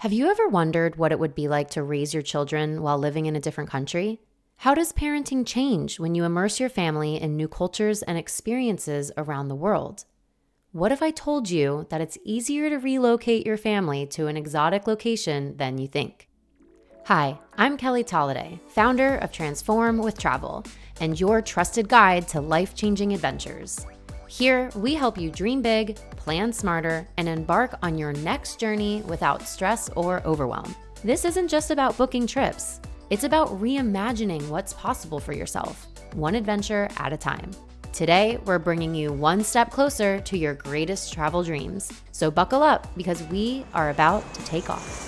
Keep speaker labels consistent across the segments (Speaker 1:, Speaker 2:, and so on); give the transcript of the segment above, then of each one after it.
Speaker 1: Have you ever wondered what it would be like to raise your children while living in a different country? How does parenting change when you immerse your family in new cultures and experiences around the world? What if I told you that it's easier to relocate your family to an exotic location than you think? Hi, I'm Kelly Tolliday, founder of Transform with Travel, and your trusted guide to life-changing adventures. Here, we help you dream big, plan smarter, and embark on your next journey without stress or overwhelm. This isn't just about booking trips. It's about reimagining what's possible for yourself, one adventure at a time. Today, we're bringing you one step closer to your greatest travel dreams. So buckle up because we are about to take off.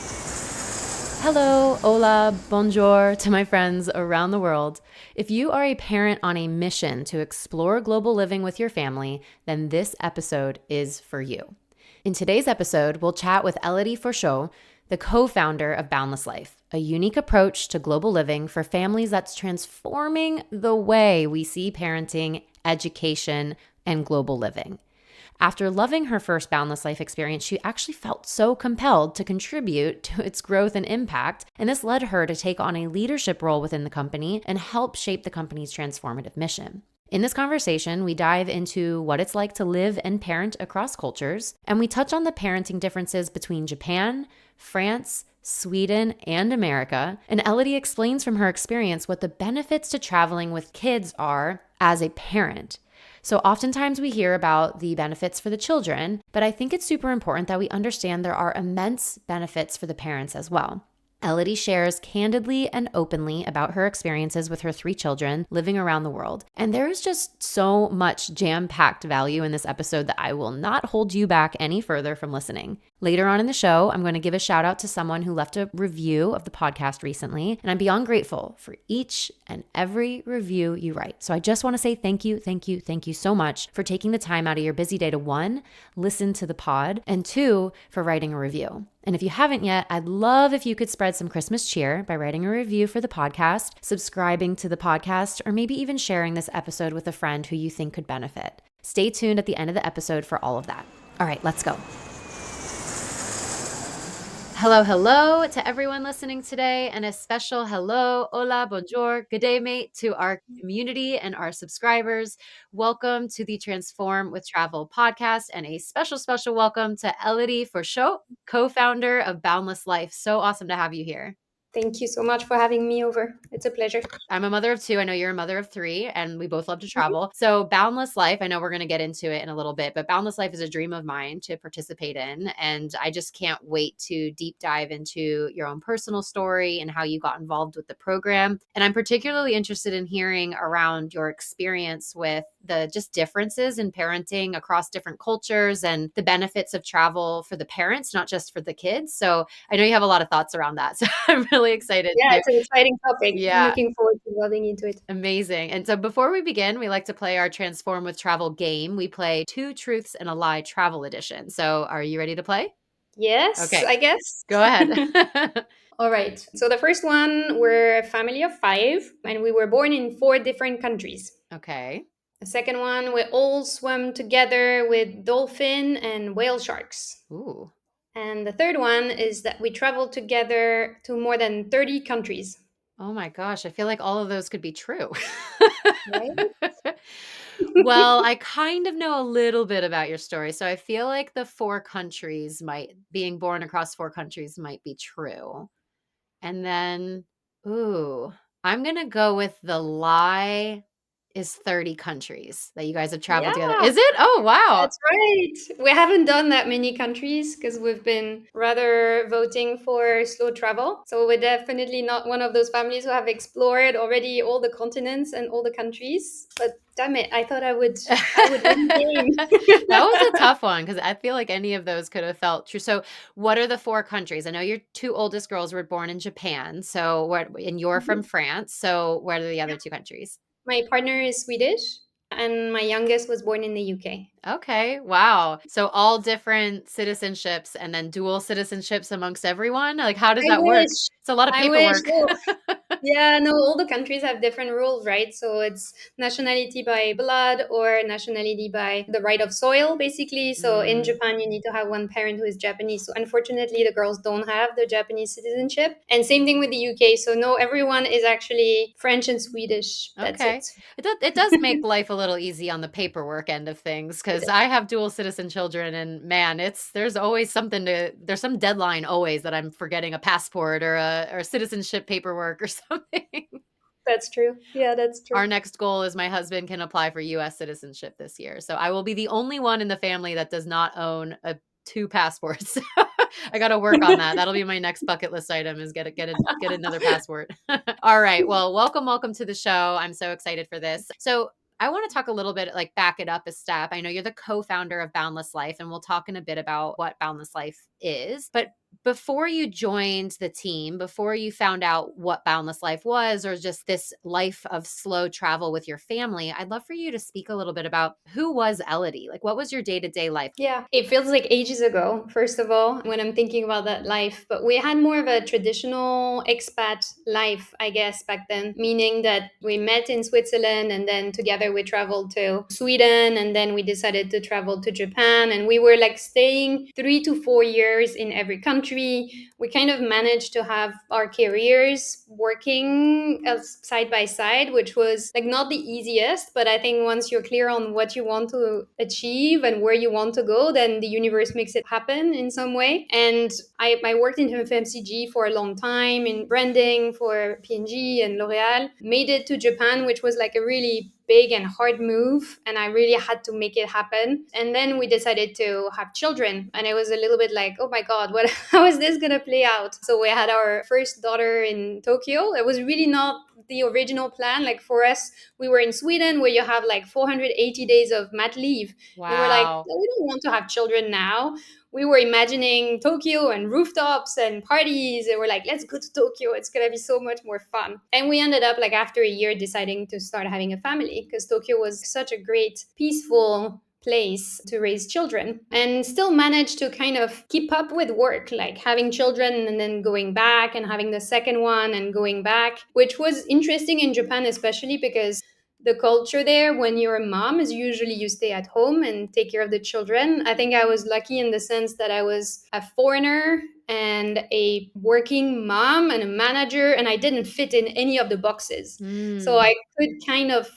Speaker 1: Hello, hola, bonjour to my friends around the world. If you are a parent on a mission to explore global living with your family, then this episode is for you. In today's episode, we'll chat with Elodie Ferchaud, the co-founder of Boundless Life, a unique approach to global living for families that's transforming the way we see parenting, education, and global living. After loving her first Boundless Life experience, she actually felt so compelled to contribute to its growth and impact, and this led her to take on a leadership role within the company and help shape the company's transformative mission. In this conversation, we dive into what it's like to live and parent across cultures, and we touch on the parenting differences between Japan, France, Sweden, and America, and Elodie explains from her experience what the benefits to traveling with kids are as a parent. So oftentimes we hear about the benefits for the children, but I think it's super important that we understand there are immense benefits for the parents as well. Elodie shares candidly and openly about her experiences with her 3 children living around the world. And there is just so much jam-packed value in this episode that I will not hold you back any further from listening. Later on in the show, I'm going to give a shout out to someone who left a review of the podcast recently, and I'm beyond grateful for each and every review you write. So I just want to say thank you so much for taking the time out of your busy day to 1, listen to the pod, and 2, for writing a review. And if you haven't yet, I'd love if you could spread some Christmas cheer by writing a review for the podcast, subscribing to the podcast, or maybe even sharing this episode with a friend who you think could benefit. Stay tuned at the end of the episode for all of that. All right, let's go. Hello to everyone listening today, and a special hello, hola, bonjour, good day, mate, to our community and our subscribers. Welcome to the Transform with Travel podcast, and a special welcome to Elodie Ferchaud, co-founder of Boundless Life. So awesome to have you here.
Speaker 2: Thank you so much for having me over. It's a pleasure.
Speaker 1: I'm a mother of 2. I know you're a mother of 3, and we both love to travel. So Boundless Life, I know we're going to get into it in a little bit, but Boundless Life is a dream of mine to participate in. And I just can't wait to deep dive into your own personal story and how you got involved with the program. And I'm particularly interested in hearing around your experience with the just differences in parenting across different cultures and the benefits of travel for the parents, not just for the kids. So I know you have a lot of thoughts around that. So I'm really excited.
Speaker 2: Yeah, it's an exciting topic.
Speaker 1: Yeah.
Speaker 2: I'm looking forward to delving into it.
Speaker 1: Amazing. And so before we begin, we like to play our Transform with Travel game. We play 2 Truths and a Lie Travel Edition. So are you ready to play?
Speaker 2: Yes,
Speaker 1: Okay.
Speaker 2: I guess.
Speaker 1: Go ahead.
Speaker 2: All right. So the first one, we're a family of 5, and we were born in 4 different countries.
Speaker 1: Okay.
Speaker 2: The second one, we all swim together with dolphin and whale sharks.
Speaker 1: Ooh.
Speaker 2: And the third one is that we traveled together to more than 30 countries.
Speaker 1: Oh my gosh. I feel like all of those could be true.
Speaker 2: Right?
Speaker 1: Well, I kind of know a little bit about your story. So I feel like the 4 countries being born across 4 countries might be true. And then, I'm going to go with the lie is 30 countries that you guys have traveled together.
Speaker 2: Yeah.
Speaker 1: Is it? Oh, wow.
Speaker 2: That's right. We haven't done that many countries because we've been rather voting for slow travel. So we're definitely not one of those families who have explored already all the continents and all the countries. But damn it, I thought I would win the game.
Speaker 1: That was a tough one because I feel like any of those could have felt true. So what are the 4 countries? I know your 2 oldest girls were born in Japan. And you're from France. So what are the other 2 countries?
Speaker 2: My partner is Swedish, and my youngest was born in the UK.
Speaker 1: Okay. Wow. So all different citizenships and then dual citizenships amongst everyone? Like, how does that work?
Speaker 2: Wish.
Speaker 1: It's a lot of
Speaker 2: I wish.
Speaker 1: paperwork.
Speaker 2: Well, Yeah, no, all the countries have different rules, right? So it's nationality by blood or nationality by the right of soil, basically. So in
Speaker 1: Mm,
Speaker 2: Japan, you need to have one parent who is Japanese. So unfortunately, the girls don't have the Japanese citizenship. And same thing with the UK. So no, everyone is actually French and Swedish. That's
Speaker 1: okay.
Speaker 2: it.
Speaker 1: It does make life a little easy on the paperwork end of things because I have dual citizen children, and man, there's always there's some deadline always that I'm forgetting a passport or citizenship paperwork or something.
Speaker 2: That's true. Yeah, that's true.
Speaker 1: Our next goal is my husband can apply for US citizenship this year. So I will be the only one in the family that does not own two passports. I got to work on that. That'll be my next bucket list item is get another passport. All right. Well, welcome to the show. I'm so excited for this. So, I want to talk a little bit, like back it up a step. I know you're the co-founder of Boundless Life, and we'll talk in a bit about what Boundless Life is. But before you joined the team, before you found out what Boundless Life was, or just this life of slow travel with your family, I'd love for you to speak a little bit about who was Elodie? Like, what was your day to day life?
Speaker 2: Yeah, it feels like ages ago, first of all, when I'm thinking about that life. But we had more of a traditional expat life, I guess, back then, meaning that we met in Switzerland and then together we traveled to Sweden and then we decided to travel to Japan. And we were like staying 3 to 4 years in every country. We kind of managed to have our careers working side by side, which was like not the easiest. But I think once you're clear on what you want to achieve and where you want to go, then the universe makes it happen in some way. And I worked in FMCG for a long time in branding for P&G and L'Oreal. Made it to Japan, which was like a really big and hard move, and I really had to make it happen. And then we decided to have children, and it was a little bit like, oh my god, what how is this going to play out? So we had our first daughter in Tokyo. It was really not the original plan. Like for us, we were in Sweden where you have like 480 days of mat leave, and we're like,
Speaker 1: Wow.
Speaker 2: no, we don't want to have children now. We were imagining Tokyo and rooftops and parties, and we're like, let's go to Tokyo. It's gonna be so much more fun. And we ended up like after a year deciding to start having a family because Tokyo was such a great, peaceful place to raise children and still manage to kind of keep up with work, like having children and then going back and having the second one and going back, which was interesting in Japan, especially because the culture there when you're a mom is usually you stay at home and take care of the children. I think I was lucky in the sense that I was a foreigner and a working mom and a manager, and I didn't fit in any of the boxes. So
Speaker 1: Mm.
Speaker 2: I could kind of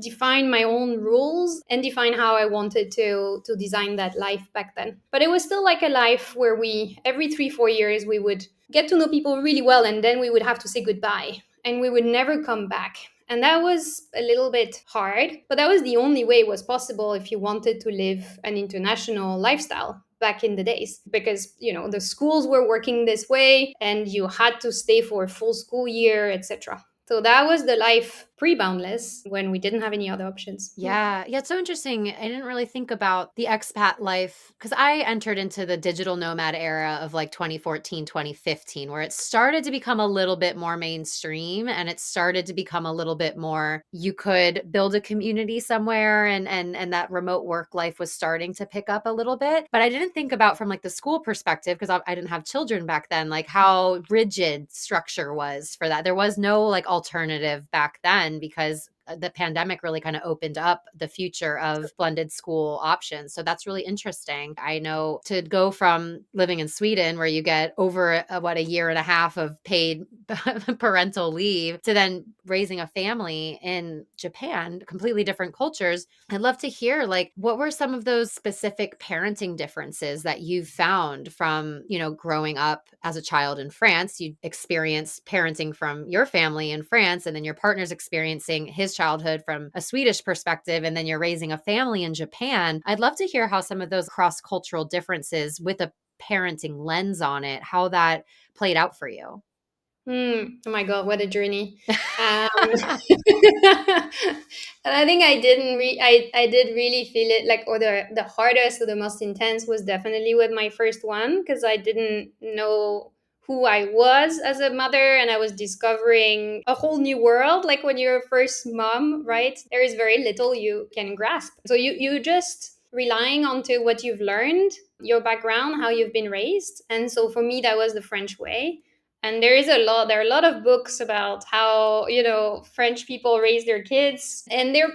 Speaker 2: define my own rules and define how I wanted to design that life back then. But it was still like a life where we every 3 4 years we would get to know people really well and then we would have to say goodbye and we would never come back. And that was a little bit hard, but that was the only way it was possible if you wanted to live an international lifestyle back in the days because the schools were working this way and you had to stay for a full school year, etc. So that was the life pre-boundless when we didn't have any other options. Yeah.
Speaker 1: Yeah. Yeah. It's so interesting. I didn't really think about the expat life because I entered into the digital nomad era of like 2014, 2015, where it started to become a little bit more mainstream and it started to become a little bit more, you could build a community somewhere and that remote work life was starting to pick up a little bit. But I didn't think about from like the school perspective because I didn't have children back then, like how rigid structure was for that. There was no like alternative back then because the pandemic really kind of opened up the future of blended school options. So that's really interesting. I know to go from living in Sweden, where you get over a year and a half of paid parental leave, to then raising a family in Japan, completely different cultures. I'd love to hear like what were some of those specific parenting differences that you've found from, growing up as a child in France. You experienced parenting from your family in France, and then your partner's experiencing his childhood from a Swedish perspective, and then you're raising a family in Japan. I'd love to hear how some of those cross-cultural differences with a parenting lens on it, how that played out for you.
Speaker 2: Oh my God, what a journey. Um, and I think I did really feel it like, or the hardest or the most intense was definitely with my first one because I didn't know who I was as a mother and I was discovering a whole new world. Like when you're a first mom, right? There is very little you can grasp. So you just relying onto what you've learned, your background, how you've been raised. And so for me, that was the French way. And there are a lot of books about how, French people raise their kids, and they're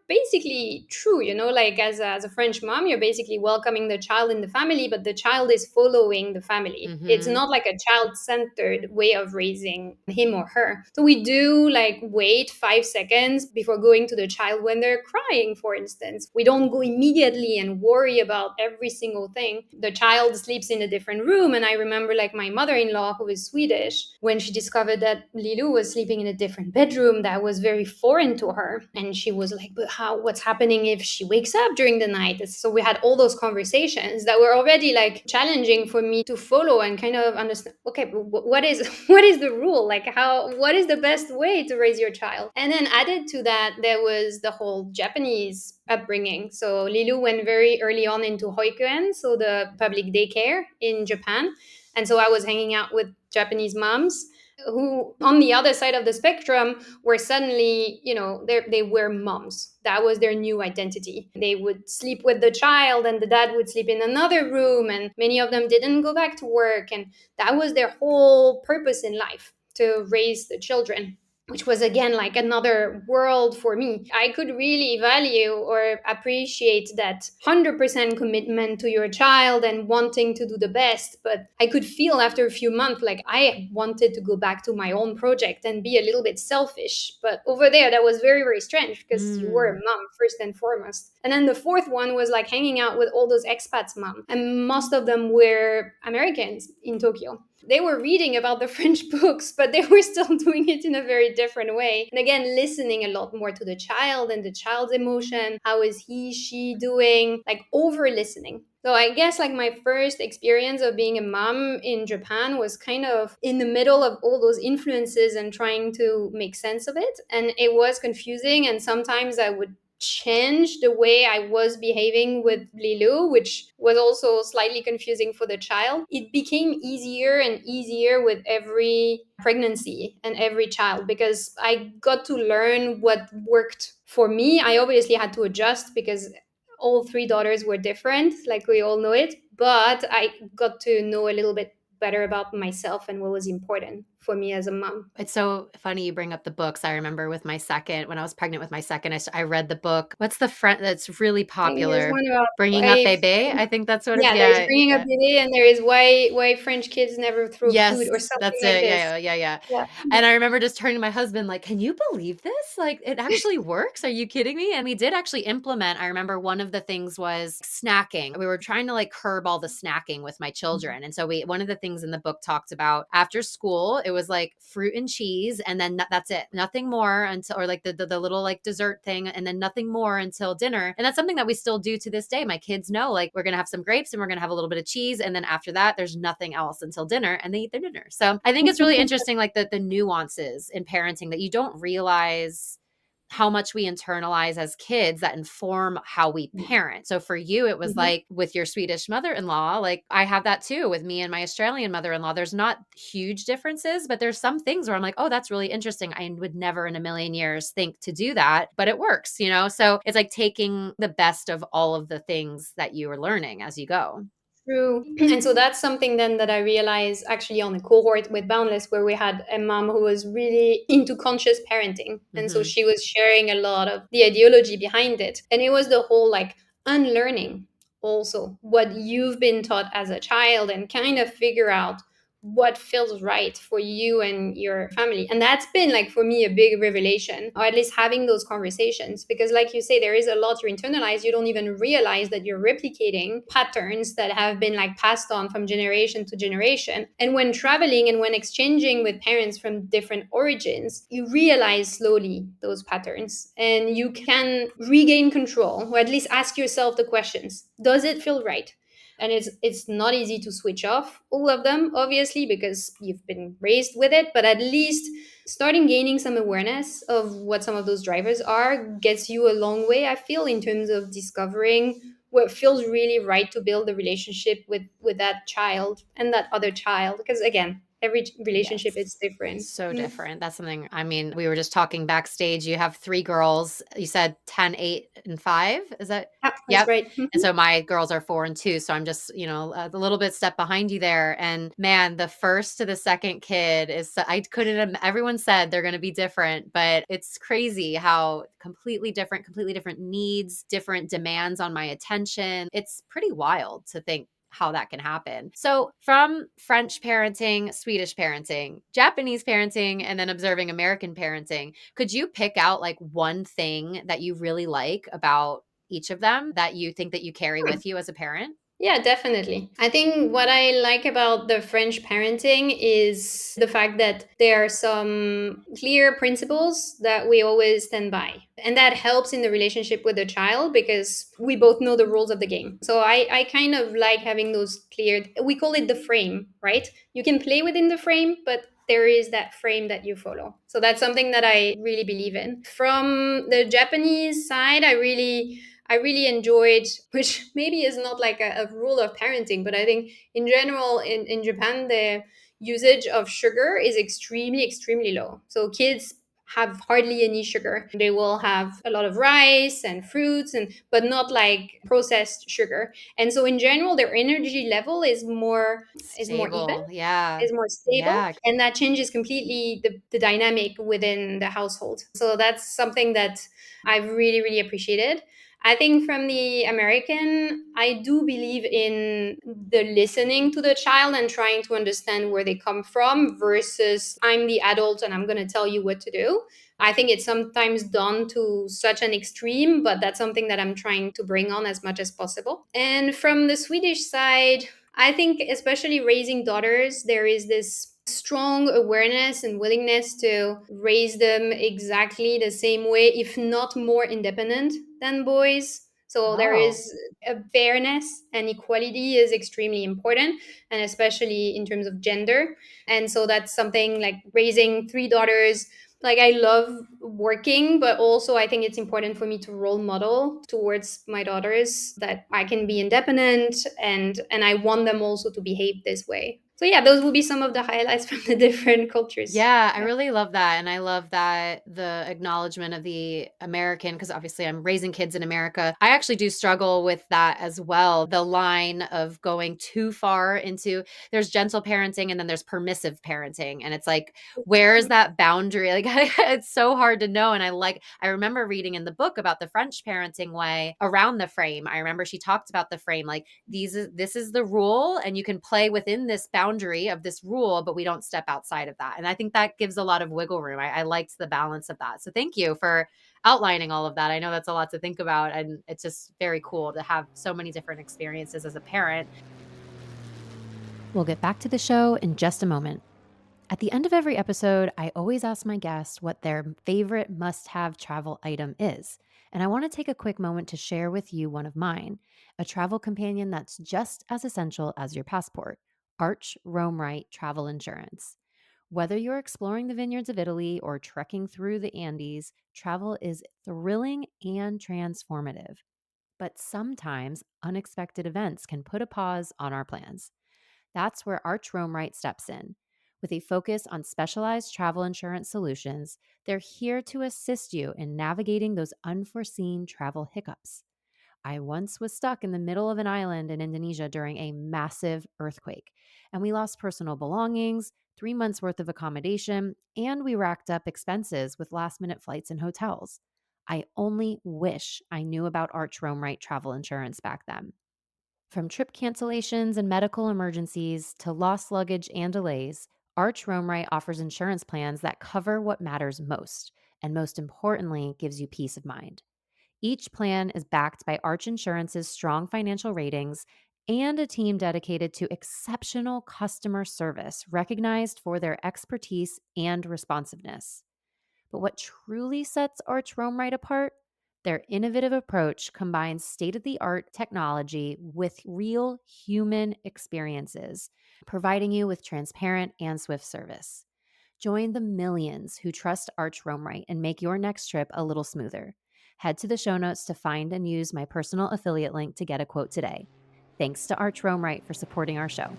Speaker 2: basically true, like as a French mom, you're basically welcoming the child in the family, but the child is following the family. It's
Speaker 1: Mm-hmm.
Speaker 2: not like a child-centered way of raising him or her. So we do like wait 5 seconds before going to the child when they're crying, for instance. We don't go immediately and worry about every single thing. The child sleeps in a different room, and I remember like my mother-in-law, who is Swedish, when she discovered that Lilu was sleeping in a different bedroom, that was very foreign to her, and she was like, but how, what's happening if she wakes up during the night? So we had all those conversations that were already like challenging for me to follow and kind of understand, okay, but what is what is the rule, like how, what is the best way to raise your child? And then added to that, there was the whole Japanese upbringing. So Lilu went very early on into hoikuen, so the public daycare in Japan. And so I was hanging out with Japanese moms who, on the other side of the spectrum, were suddenly, they were moms. That was their new identity. They would sleep with the child, and the dad would sleep in another room, and many of them didn't go back to work. And that was their whole purpose in life, to raise the children, which was again like another world for me. I could really value or appreciate that 100% commitment to your child and wanting to do the best. But I could feel after a few months like I wanted to go back to my own project and be a little bit selfish. But over there, that was very, very strange because you were a
Speaker 1: Mm.
Speaker 2: mom first and foremost. And then the fourth one was like hanging out with all those expats mom. And most of them were Americans in Tokyo. They were reading about the French books, but they were still doing it in a very different way. And again, listening a lot more to the child and the child's emotion. How is he, she doing? Like over listening. So I guess like my first experience of being a mom in Japan was kind of in the middle of all those influences and trying to make sense of it. And it was confusing. And sometimes I would change the way I was behaving with Lilu, which was also slightly confusing for the child. It became easier and easier with every pregnancy and every child because I got to learn what worked for me. I obviously had to adjust because all three daughters were different, like we all know it, but I got to know a little bit better about myself and what was important for me as a mom.
Speaker 1: It's so funny you bring up the books. I remember with my second, when I was pregnant with my second, I read the book. What's the front that's really
Speaker 2: I think there's
Speaker 1: popular?
Speaker 2: one about
Speaker 1: Bringing Up
Speaker 2: why,
Speaker 1: Bebe. I think that's what it's,
Speaker 2: yeah, there's
Speaker 1: yeah,
Speaker 2: bringing up
Speaker 1: yeah.
Speaker 2: Billy, and there is why French kids never throw food
Speaker 1: Yes,
Speaker 2: or something
Speaker 1: that's
Speaker 2: like
Speaker 1: it.
Speaker 2: this.
Speaker 1: Yeah, yeah, yeah, yeah.
Speaker 2: Yeah.
Speaker 1: And I remember just turning to my husband like, "Can you believe this? Like, it actually works. Are you kidding me?" And we did actually implement. I remember one of the things was snacking. We were trying to like curb all the snacking with my children. And so one of the things in the book talked about after school, it was like fruit and cheese and then that's it. Nothing more until or like the little like dessert thing and then nothing more until dinner. And that's something that we still do to this day. My kids know like we're going to have some grapes and we're going to have a little bit of cheese and then after that there's nothing else until dinner and they eat their dinner. So I think it's really interesting, like the nuances in parenting that you don't realize how much we internalize as kids that inform how we parent. So for you, it was
Speaker 2: Mhm.
Speaker 1: like with your Swedish mother-in-law, like I have that too with me and my Australian mother-in-law. There's not huge differences, but there's some things where I'm like, oh, that's really interesting. I would never in a million years think to do that, but it works, you know? So it's like taking the best of all of the things that you are learning as you go.
Speaker 2: True. And so that's something then that I realized actually on the cohort with Boundless, where we had a mom who was really into conscious parenting. And so
Speaker 1: Hmm.
Speaker 2: she was sharing a lot of the ideology behind it. And it was the whole like unlearning also what you've been taught as a child and kind of figure out what feels right for you and your family. And that's been like for me a big revelation, or at least having those conversations, because like you say, there is a lot you internalize. You don't even realize that you're replicating patterns that have been like passed on from generation to generation. And when traveling and when exchanging with parents from different origins, you realize slowly those patterns and you can regain control, or at least ask yourself the questions: does it feel right? And it's not easy to switch off all of them, obviously, because you've been raised with it, but at least starting gaining some awareness of what some of those drivers are gets you a long way, I feel, in terms of discovering what feels really right to build a relationship with that child and that other child. Because again, every relationship is
Speaker 1: Yes.
Speaker 2: different.
Speaker 1: So different. That's something, I mean, we were just talking backstage. You have three girls. You said 10, 8, and 5. Is that?
Speaker 2: Yeah, that's
Speaker 1: Yep.
Speaker 2: right.
Speaker 1: And so my girls are 4 and 2. So I'm just, a little bit step behind you there. And man, the first to the second kid is, I couldn't, everyone said they're going to be different, but it's crazy how completely different needs, different demands on my attention. It's pretty wild to think how that can happen. So, from French parenting, Swedish parenting, Japanese parenting, and then observing American parenting, could you pick out like one thing that you really like about each of them that you think that you carry with you as a parent?
Speaker 2: Yeah, definitely. I think what I like about the French parenting is the fact that there are some clear principles that we always stand by. And that helps in the relationship with the child because we both know the rules of the game. So I kind of like having those clear, we call it the frame, right? You can play within the frame, but there is that frame that you follow. So that's something that I really believe in. From the Japanese side, I really enjoyed, which maybe is not like a rule of parenting, but I think in general in Japan, the usage of sugar is extremely, extremely low. So kids have hardly any sugar. They will have a lot of rice and fruits and but not like processed sugar. And so in general, their energy level is more even,
Speaker 1: Stable. Yeah.
Speaker 2: is more stable,
Speaker 1: Yeah.
Speaker 2: and that changes completely the dynamic within the household. So that's something that I've really, really appreciated. I think from the American, I do believe in the listening to the child and trying to understand where they come from versus I'm the adult and I'm going to tell you what to do. I think it's sometimes done to such an extreme, but that's something that I'm trying to bring on as much as possible. And from the Swedish side, I think, especially raising daughters, there is this strong awareness and willingness to raise them exactly the same way, if not more independent than boys. So there
Speaker 1: Oh,
Speaker 2: is a fairness and equality is extremely important, and especially in terms of gender. And so that's something like raising three daughters. Like I love working, but also I think it's important for me to role model towards my daughters that I can be independent and I want them also to behave this way. So yeah, those will be some of the highlights from the different cultures.
Speaker 1: yeah, I
Speaker 2: Yeah.
Speaker 1: really love that. And I love that the acknowledgement of the American, because obviously I'm raising kids in America. I actually do struggle with that as well. The line of going too far into there's gentle parenting and then there's permissive parenting. And it's like, where is that boundary? Like, it's so hard to know. And I remember reading in the book about the French parenting way around the frame. I remember she talked about the frame, like, this is the rule and you can play within this boundary of this rule, but we don't step outside of that. And I think that gives a lot of wiggle room. I liked the balance of that. So thank you for outlining all of that. I know that's a lot to think about, and it's just very cool to have so many different experiences as a parent. We'll get back to the show in just a moment. At the end of every episode, I always ask my guests what their favorite must have travel item is. And I want to take a quick moment to share with you one of mine, a travel companion that's just as essential as your passport: Arch Rome Right Travel Insurance. Whether you're exploring the vineyards of Italy or trekking through the Andes, travel is thrilling and transformative. But sometimes unexpected events can put a pause on our plans. That's where Arch Rome Right steps in. With a focus on specialized travel insurance solutions, they're here to assist you in navigating those unforeseen travel hiccups. I once was stuck in the middle of an island in Indonesia during a massive earthquake, and we lost personal belongings, 3 months worth of accommodation, and we racked up expenses with last minute flights and hotels. I only wish I knew about Arch Rome Right travel insurance back then. From trip cancellations and medical emergencies to lost luggage and delays, Arch Rome offers insurance plans that cover what matters most, and most importantly, gives you peace of mind. Each plan is backed by Arch Insurance's strong financial ratings and a team dedicated to exceptional customer service, recognized for their expertise and responsiveness. But what truly sets Arch Rome apart? Their innovative approach combines state of the art technology with real human experiences, providing you with transparent and swift service. Join the millions who trust Arch Rome and make your next trip a little smoother. Head to the show notes to find and use my personal affiliate link to get a quote today. Thanks to Arch Rome for supporting our show.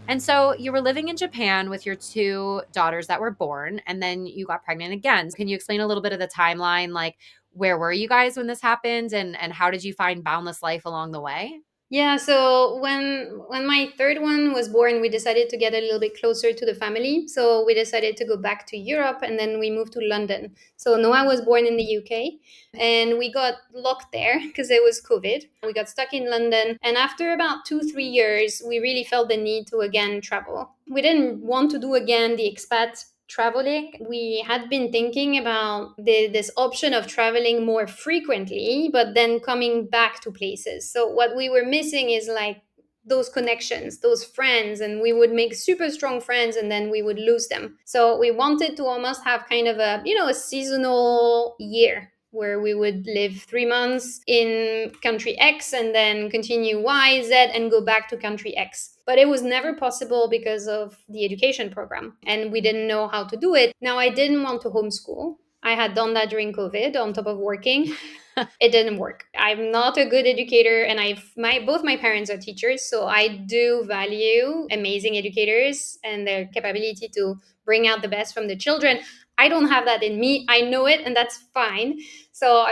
Speaker 1: And so you were living in Japan with your two daughters that were born, and then you got pregnant again. Can you explain a little bit of the timeline? Like, where were you guys when this happened, and how did you find Boundless Life along the way?
Speaker 2: Yeah, so when my third one was born, we decided to get a little bit closer to the family. So we decided to go back to Europe and then we moved to London. So Noah was born in the UK and we got locked there because it was COVID. We got stuck in London and after about 2 3 years, we really felt the need to again travel. We didn't want to do again the expat traveling. We had been thinking about this option of traveling more frequently but then coming back to places. So what we were missing is like those connections, those friends, and we would make super strong friends and then we would lose them. So we wanted to almost have kind of a, a seasonal year where we would live 3 months in country X and then continue Y, Z, and go back to country X. But it was never possible because of the education program, and we didn't know how to do it. Now, I didn't want to homeschool. I had done that during COVID on top of working. It didn't work. I'm not a good educator, and both my parents are teachers, so I do value amazing educators and their capability to bring out the best from the children. I don't have that in me. I know it, and that's fine. So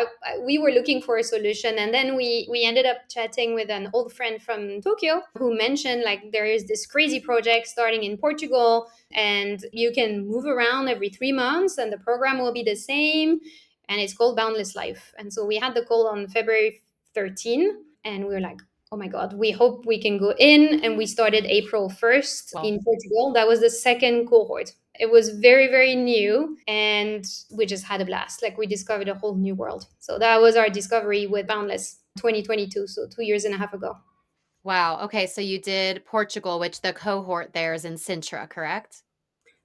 Speaker 2: we were looking for a solution, and then we ended up chatting with an old friend from Tokyo who mentioned like there is this crazy project starting in Portugal, and you can move around every 3 months, and the program will be the same, and it's called Boundless Life. And so we had the call on February 13, and we were like, oh my God, we hope we can go in. And we started April 1st
Speaker 1: Well,
Speaker 2: in Portugal. That was the second cohort. It was very, very new, and we just had a blast. Like we discovered a whole new world. So that was our discovery with Boundless 2022, so 2 years and a half ago.
Speaker 1: wow. Okay, so you did Portugal, which the cohort there is in Sintra, correct?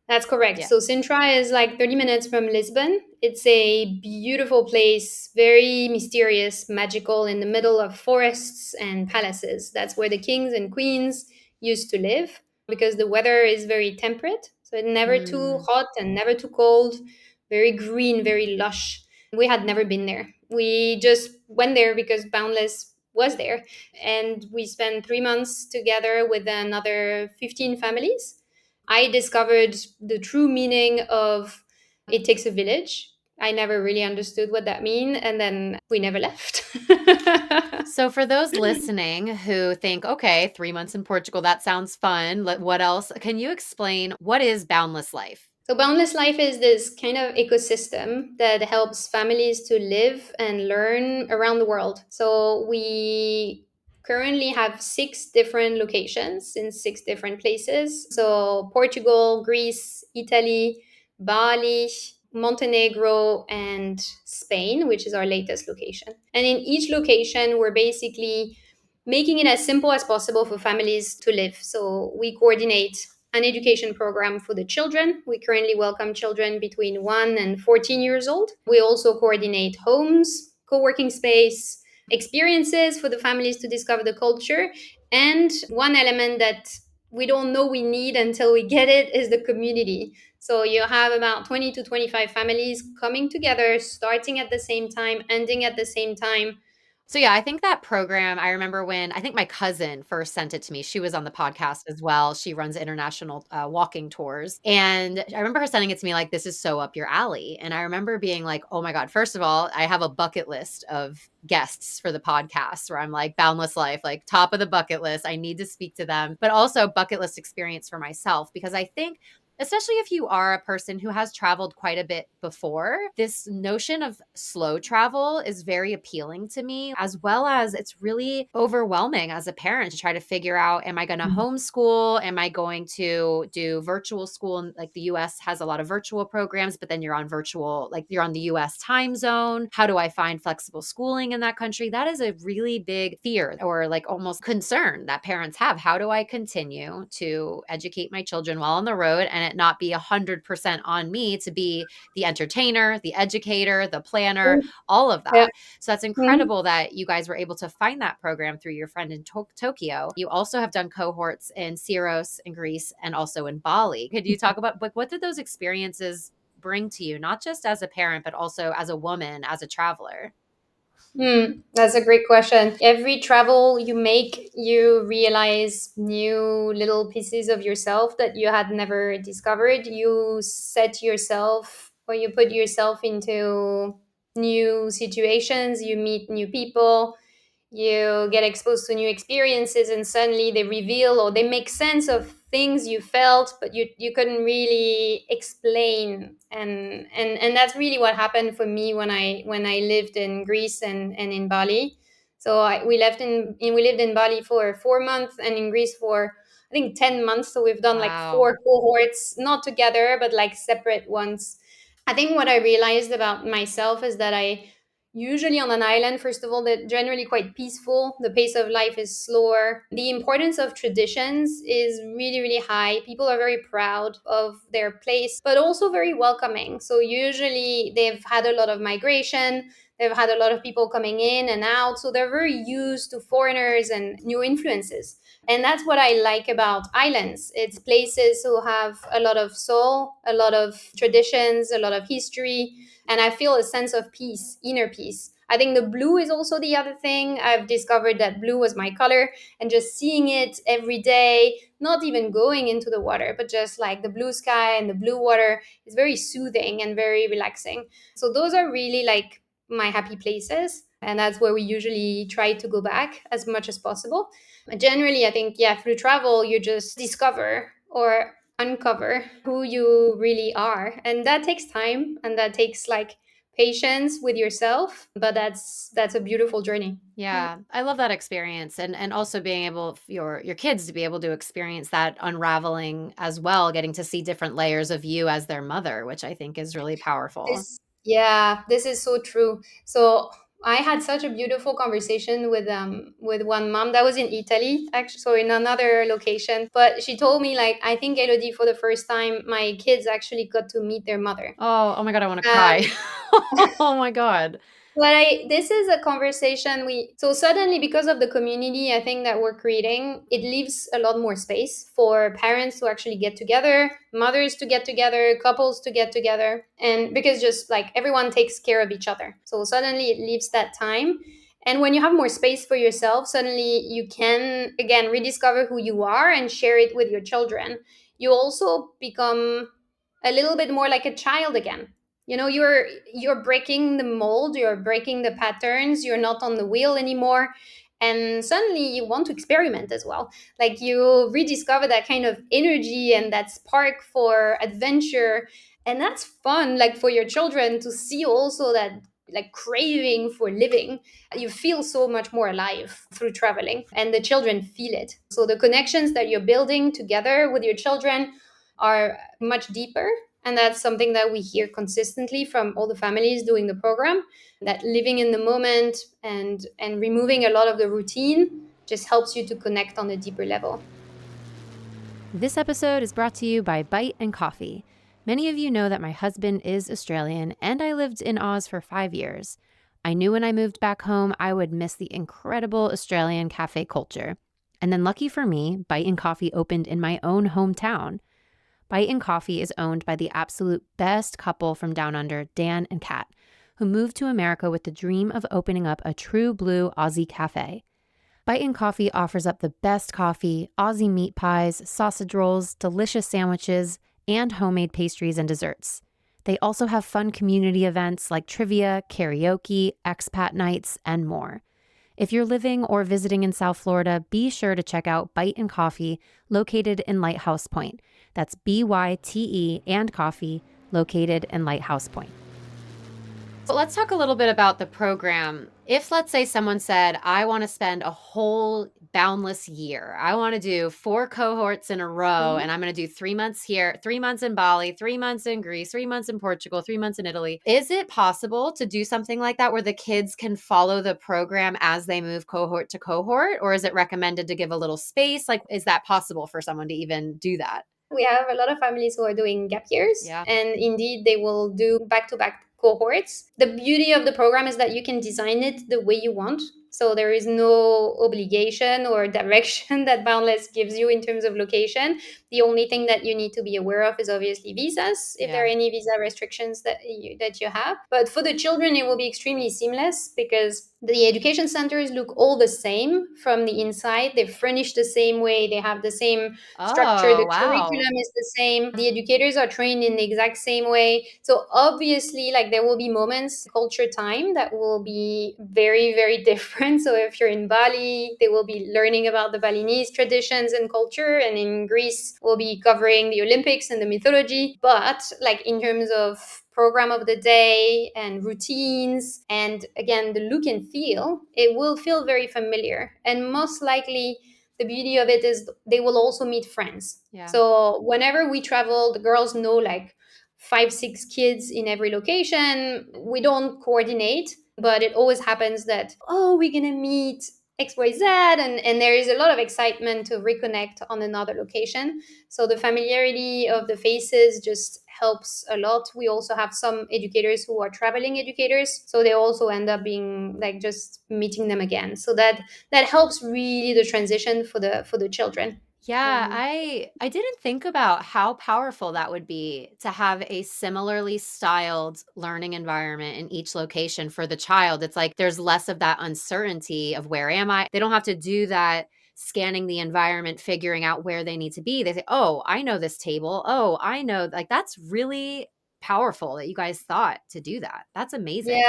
Speaker 2: That's correct.
Speaker 1: Yeah.
Speaker 2: So Sintra is like 30 minutes from Lisbon. It's a beautiful place, very mysterious, magical, in the middle of forests and palaces. That's where the kings and queens used to live because the weather is very temperate. So it's never too
Speaker 1: Mm.
Speaker 2: hot and never too cold, very green, very lush. We had never been there. We just went there because Boundless was there. And we spent 3 months together with another 15 families. I discovered the true meaning of it takes a village. I never really understood what that mean, and then we never left.
Speaker 1: So, for those listening who think, okay, 3 months in Portugal, that sounds fun. What else? Can you explain what is Boundless Life?
Speaker 2: So, Boundless Life is this kind of ecosystem that helps families to live and learn around the world. So, we currently have 6 different locations in 6 different places. So, Portugal, Greece, Italy, Bali, Montenegro, and Spain, which is our latest location. And in each location, we're basically making it as simple as possible for families to live. So, we coordinate an education program for the children. We currently welcome children between 1 and 14 years old. We also coordinate homes, co working space, experiences for the families to discover the culture. And one element that we don't know we need until we get it is the community. So you have about 20 to 25 families coming together, starting at the same time, ending at the same time.
Speaker 1: So yeah, I think that program, I remember when I think my cousin first sent it to me. She was on the podcast as well. She runs international walking tours. And I remember her sending it to me like, this is so up your alley. And I remember being like, oh my God, first of all, I have a bucket list of guests for the podcast where I'm like, Boundless Life, like top of the bucket list. I need to speak to them, but also bucket list experience for myself because I think especially if you are a person who has traveled quite a bit before, this notion of slow travel is very appealing to me, as well as it's really overwhelming as a parent to try to figure out, am I going to homeschool? Am I going to do virtual school? And like the US has a lot of virtual programs, but then you're on virtual, like you're on the US time zone. How do I find flexible schooling in that country? That is a really big fear or like almost concern that parents have. How do I continue to educate my children while on the road and it not be 100% on me to be the entertainer, the educator, the planner, all of
Speaker 2: Yeah.
Speaker 1: that. So that's
Speaker 2: Mhm.
Speaker 1: incredible that you guys were able to find that program through your friend in Tokyo. You also have done cohorts in Syros in Greece and also in Bali. Could you talk about what did those experiences bring to you, not just as a parent, but also as a woman, as a traveler?
Speaker 2: That's a great question. Every travel you make, you realize new little pieces of yourself that you had never discovered. You set yourself or you put yourself into new situations, you meet new people, you get exposed to new experiences, and suddenly they reveal or they make sense of things you felt but you couldn't really explain. And that's really what happened for me when I lived in Greece and in Bali. So we lived in Bali for 4 months and in Greece for I think 10 months. So we've done like
Speaker 1: Wow.
Speaker 2: 4 cohorts, not together but like separate ones. I think what I realized about myself is that I usually on an island, first of all, they're generally quite peaceful. The pace of life is slower. The importance of traditions is really, really high. People are very proud of their place, but also very welcoming. So usually they've had a lot of migration. They've had a lot of people coming in and out. So they're very used to foreigners and new influences. And that's what I like about islands. It's places who have a lot of soul, a lot of traditions, a lot of history, and I feel a sense of peace, inner peace. I think the blue is also the other thing. I've discovered that blue was my color, and just seeing it every day, not even going into the water, but just like the blue sky and the blue water is very soothing and very relaxing. So those are really like my happy places. And that's where we usually try to go back as much as possible. Generally, I think, yeah, through travel, you just discover or uncover who you really are. And that takes time and that takes like patience with yourself. But that's a beautiful journey. Yeah.
Speaker 1: Yeah, I love that experience, and also being able your kids to be able to experience that unraveling as well, getting to see different layers of you as their mother, which I think is really powerful.
Speaker 2: This is so true. So I had such a beautiful conversation with one mom that was in Italy, actually, so in another location. But she told me like I think Elodie, for the first time, my kids actually got to meet their mother.
Speaker 1: Oh, oh my God, I wanna cry.
Speaker 2: Um,
Speaker 1: Oh my God.
Speaker 2: but this is a conversation so suddenly, because of the community I think that we're creating, it leaves a lot more space for parents to actually get together, mothers to get together, couples to get together, and because just like everyone takes care of each other, so suddenly it leaves that time. And when you have more space for yourself, suddenly you can again rediscover who you are and share it with your children. You also become a little bit more like a child again. You know, you're breaking the mold, you're breaking the patterns, you're not on the wheel anymore, and suddenly you want to experiment as well. Like you rediscover that kind of energy and that spark for adventure, and that's fun, like for your children to see also that like craving for living. You feel so much more alive through traveling, and the children feel it. So the connections that you're building together with your children are much deeper. And that's something that we hear consistently from all the families doing the program, that living in the moment and removing a lot of the routine just helps you to connect on a deeper level.
Speaker 1: This episode is brought to you by Bite and Coffee. Many of you know that my husband is Australian and I lived in Oz for 5 years. I knew when I moved back home I would miss the incredible Australian cafe culture. And then lucky for me, Bite and Coffee opened in my own hometown. Bite and Coffee is owned by the absolute best couple from Down Under, Dan and Kat, who moved to America with the dream of opening up a true blue Aussie cafe. Bite and Coffee offers up the best coffee, Aussie meat pies, sausage rolls, delicious sandwiches, and homemade pastries and desserts. They also have fun community events like trivia, karaoke, expat nights, and more. If you're living or visiting in South Florida, be sure to check out Bite and Coffee, located in Lighthouse Point. That's BYTE and Coffee, located in Lighthouse Point. So let's talk a little bit about the program. If, let's say, someone said, I want to spend a whole boundless year, I want to do 4 cohorts in a row,
Speaker 2: Mhm.
Speaker 1: and I'm going to do 3 months here, 3 months in Bali, 3 months in Greece, 3 months in Portugal, 3 months in Italy. Is it possible to do something like that where the kids can follow the program as they move cohort to cohort? Or is it recommended to give a little space? Like, is that possible for someone to even do that?
Speaker 2: We have a lot of families who are doing gap years,
Speaker 1: Yeah.
Speaker 2: and indeed, they will do back to back cohorts. The beauty of the program is that you can design it the way you want. So there is no obligation or direction that Boundless gives you in terms of location. The only thing that you need to be aware of is obviously visas, if there
Speaker 1: Yeah.
Speaker 2: are any visa restrictions that you have. But for the children, it will be extremely seamless because The education centers look all the same from the inside. They're furnished the same way. They have the same structure.
Speaker 1: Oh,
Speaker 2: The
Speaker 1: wow.
Speaker 2: curriculum is the same. The educators are trained in the exact same way. So obviously, like there will be moments, culture time, that will be very, very different. So if you're in Bali, they will be learning about the Balinese traditions and culture. And in Greece, we'll be covering the Olympics and the mythology. But like in terms of program of the day and routines and again the look and feel, it will feel very familiar. And most likely the beauty of it is they will also meet friends.
Speaker 1: Yeah.
Speaker 2: So whenever we travel, the girls know like 5 6 kids in every location. We don't coordinate, but it always happens that, oh, we're gonna meet XYZ, and there is a lot of excitement to reconnect on another location. So the familiarity of the faces just helps a lot. We also have some educators who are traveling educators, so they also end up being like just meeting them again. So that helps really the transition for the children.
Speaker 1: Yeah,
Speaker 2: Um,
Speaker 1: I didn't think about how powerful that would be to have a similarly styled learning environment in each location for the child. It's like there's less of that uncertainty of where am I? They don't have to do that scanning the environment, figuring out where they need to be. They say, "Oh, I know this table. Oh, I know." Like that's really powerful that you guys thought to do that. That's
Speaker 2: Yeah,
Speaker 1: amazing.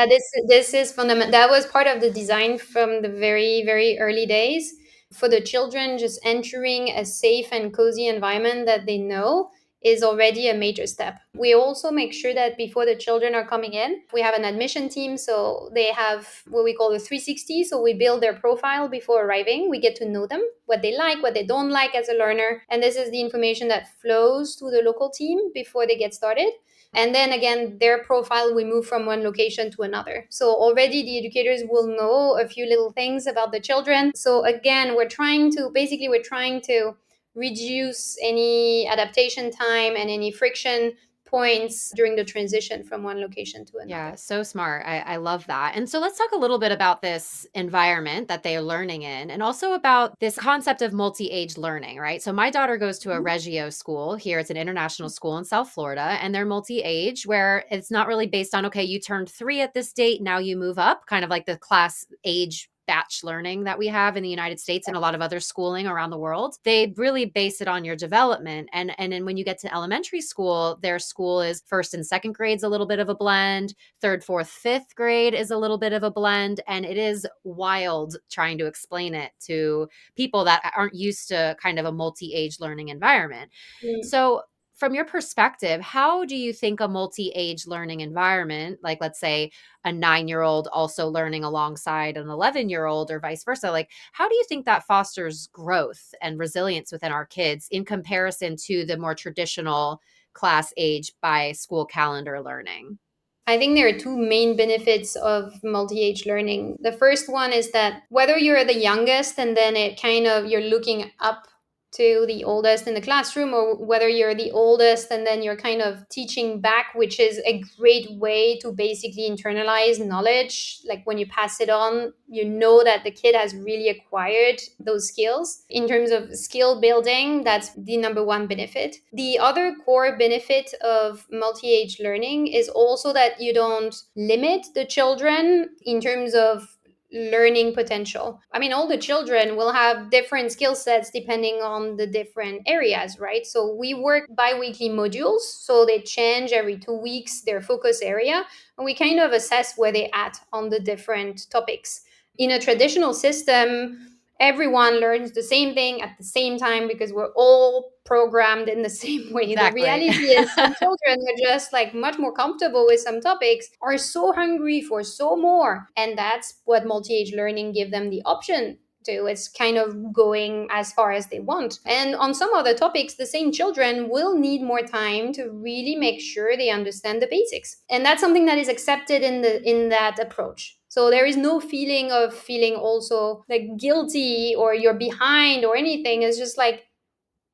Speaker 2: this is fundamental. That was part of the design from the very very early days. For the children, just entering a safe and cozy environment that they know is already a major step. We also make sure that before the children are coming in, we have an admission team, so they have what we call the 360. So we build their profile before arriving. We get to know them, what they like, what they don't like as a learner, and this is the information that flows to the local team before they get started. And then again, their profile, we move from one location to another. So already the educators will know a few little things about the children. So again, we're trying to reduce any adaptation time and any friction points during the transition from one location to
Speaker 1: Yeah,
Speaker 2: another.
Speaker 1: so smart. I love that. And so let's talk a little bit about this environment that they are learning in and also about this concept of multi age learning, right? So my daughter goes to a Reggio school here. It's an international school in South Florida, and they're multi age where it's not really based on, okay, you turned 3 at this date, now you move up, kind of like the class age batch learning that we have in the United States and a lot of other schooling around the world. They really base it on your development. And then when you get to elementary school, their school is first and second grades a little bit of a blend, third, fourth, fifth grade is a little bit of a blend. And it is wild trying to explain it to people that aren't used to kind of a multi-age learning environment.
Speaker 2: Mm.
Speaker 1: So from your perspective, how do you think a multi-age learning environment, like let's say a 9-year-old also learning alongside an 11-year-old or vice versa, like how do you think that fosters growth and resilience within our kids in comparison to the more traditional class age by school calendar learning?
Speaker 2: I think there are two main benefits of multi-age learning. The first one is that whether you're the youngest and then it kind of you're looking up to the oldest in the classroom, or whether you're the oldest and then you're kind of teaching back, which is a great way to basically internalize knowledge. Like when you pass it on, you know that the kid has really acquired those skills. In terms of skill building, that's the number one benefit. The other core benefit of multi-age learning is also that you don't limit the children in terms of learning potential. I mean, all the children will have different skill sets depending on the different areas, right? So we work bi-weekly modules, so they change every 2 weeks their focus area, and we kind of assess where they're at on the different topics. In a traditional system, everyone learns the same thing at the same time because we're all programmed in the same way. The
Speaker 1: Exactly.
Speaker 2: reality is some children are just like much more comfortable with some topics, are so hungry for so more. And that's what multi-age learning give them the option to. It's kind of going as far as they want. And on some other topics, the same children will need more time to really make sure they understand the basics. And that's something that is accepted in that approach. So there is no feeling of feeling also like guilty or you're behind or anything. It's just like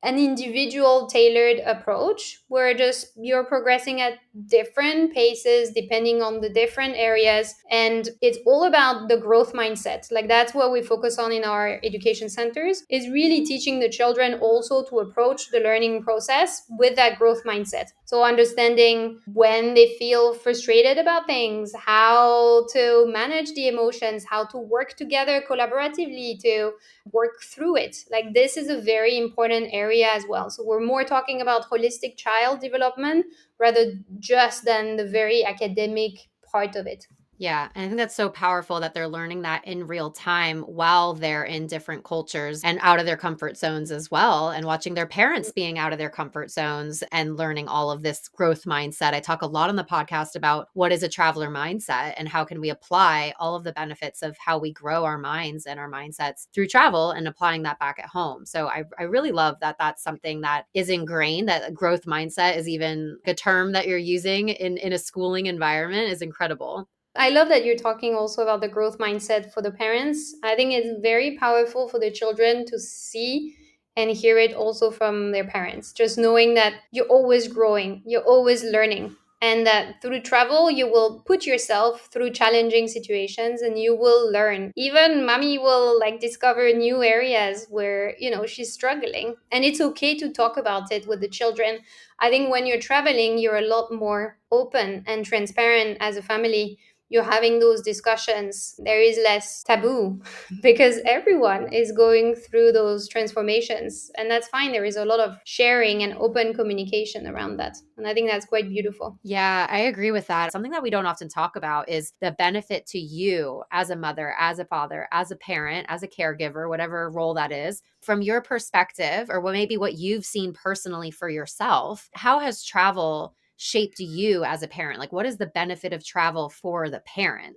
Speaker 2: an individual tailored approach where just you're progressing at different paces depending on the different areas, and it's all about the growth mindset. Like that's what we focus on in our education centers, is really teaching the children also to approach the learning process with that growth mindset. So understanding when they feel frustrated about things, how to manage the emotions, how to work together collaboratively to work through it. Like this is a very important area as well. So we're more talking about holistic child development rather just than the very academic part of it.
Speaker 1: Yeah, and I think that's so powerful that they're learning that in real time while they're in different cultures and out of their comfort zones as well, and watching their parents being out of their comfort zones and learning all of this growth mindset. I talk a lot on the podcast about what is a traveler mindset and how can we apply all of the benefits of how we grow our minds and our mindsets through travel and applying that back at home. So I really love that that's something that is ingrained, that a growth mindset is even a term that you're using in a schooling environment is incredible.
Speaker 2: I love that you're talking also about the growth mindset for the parents. I think it's very powerful for the children to see and hear it also from their parents. Just knowing that you're always growing, you're always learning, and that through travel, you will put yourself through challenging situations and you will learn. Even mommy will like discover new areas where, she's struggling. And it's okay to talk about it with the children. I think when you're traveling, you're a lot more open and transparent as a family. You're having those discussions, there is less taboo because everyone is going through those transformations. And that's fine. There is a lot of sharing and open communication around that. And I think that's quite beautiful.
Speaker 1: Yeah, I agree with that. Something that we don't often talk about is the benefit to you as a mother, as a father, as a parent, as a caregiver, whatever role that is. From your perspective, or maybe what you've seen personally for yourself, how has travel shaped you as a parent? Like, what is the benefit of travel for the parent?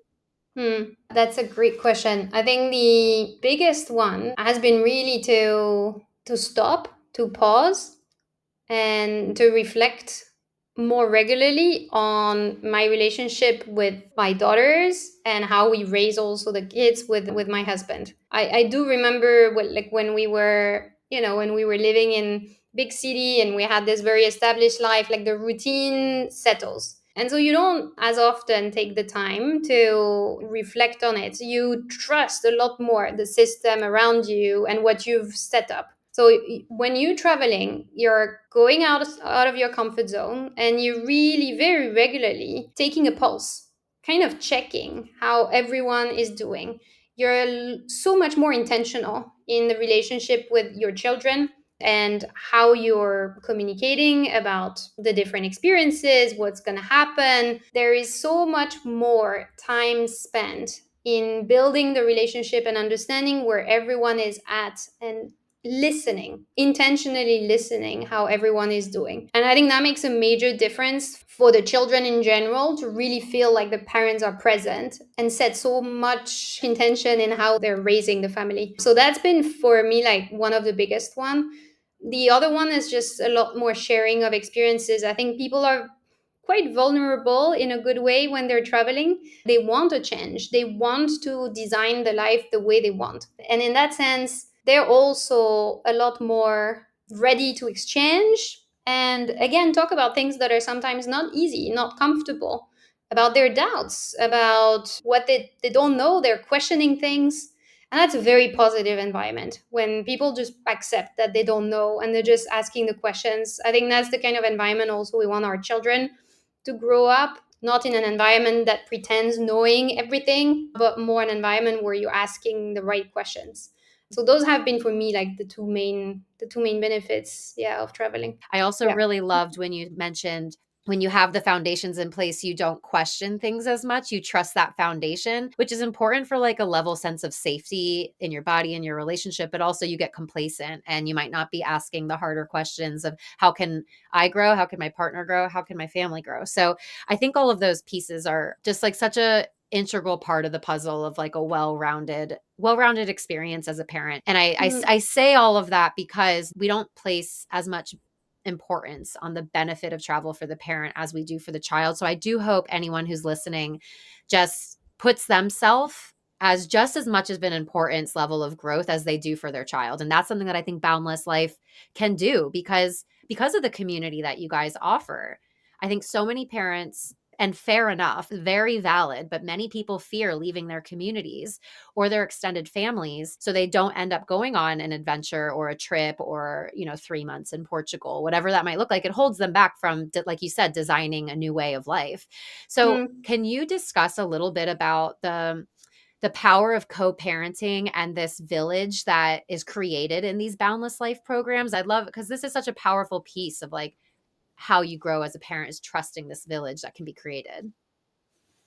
Speaker 2: That's a great question. I think the biggest one has been really to stop, to pause, and to reflect more regularly on my relationship with my daughters and how we raise also the kids with my husband. I do remember like when we were, when we were living in big city and we had this very established life, like the routine settles. And so you don't as often take the time to reflect on it. You trust a lot more the system around you and what you've set up. So when you're traveling, you're going out of your comfort zone and you're really very regularly taking a pulse, kind of checking how everyone is doing. You're so much more intentional in the relationship with your children and how you're communicating about the different experiences, what's going to happen. There is so much more time spent in building the relationship and understanding where everyone is at and listening, intentionally listening how everyone is doing. And I think that makes a major difference for the children in general to really feel like the parents are present and set so much intention in how they're raising the family. So that's been for me like one of the biggest one. The other one is just a lot more sharing of experiences. I think people are quite vulnerable in a good way when they're traveling. They want to change, they want to design the life the way they want. And in that sense, they're also a lot more ready to exchange and again talk about things that are sometimes not easy, not comfortable, about their doubts, about what they don't know. They're questioning things. And that's a very positive environment when people just accept that they don't know and they're just asking the questions. I think that's the kind of environment also we want our children to grow up, not in an environment that pretends knowing everything, but more an environment where you're asking the right questions. So those have been for me like the two main benefits, yeah, of traveling.
Speaker 1: I also
Speaker 2: Yeah.
Speaker 1: really loved when you mentioned when you have the foundations in place, you don't question things as much. You trust that foundation, which is important for like a level sense of safety in your body and your relationship, but also you get complacent and you might not be asking the harder questions of how can I grow? How can my partner grow? How can my family grow? So I think all of those pieces are just like such a integral part of the puzzle of like a well-rounded experience as a parent. And I say all of that because we don't place as much importance on the benefit of travel for the parent as we do for the child. So I do hope anyone who's listening just puts themselves as just as much of an importance level of growth as they do for their child. And that's something that I think Boundless Life can do because of the community that you guys offer. I think so many parents, and fair enough, very valid, but many people fear leaving their communities or their extended families so they don't end up going on an adventure or a trip or, 3 months in Portugal, whatever that might look like. It holds them back from, like you said, designing a new way of life. So
Speaker 2: Mm.
Speaker 1: can you discuss a little bit about the power of co-parenting and this village that is created in these Boundless Life programs? I'd love, because this is such a powerful piece of like how you grow as a parent, is trusting this village that can be created.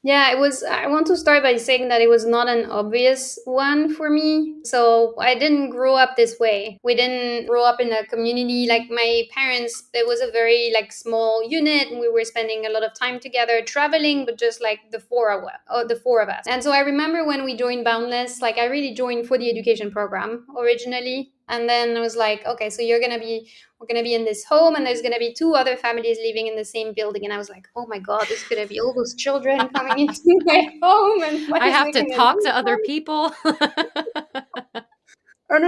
Speaker 2: Yeah, it was. I want to start by saying that it was not an obvious one for me. So I didn't grow up this way. We didn't grow up in a community like my parents. There was a very like small unit, and we were spending a lot of time together, traveling, but just like the four of us. And so I remember when we joined Boundless, like I really joined for the education program originally, and then I was like, okay, so we're going to be in this home and there's going to be two other families living in the same building. And I was like, oh my God, there's going to be all those children coming into my home. And what
Speaker 1: I
Speaker 2: is
Speaker 1: have
Speaker 2: it
Speaker 1: to
Speaker 2: going to
Speaker 1: talk
Speaker 2: be
Speaker 1: to other
Speaker 2: like?
Speaker 1: people.
Speaker 2: And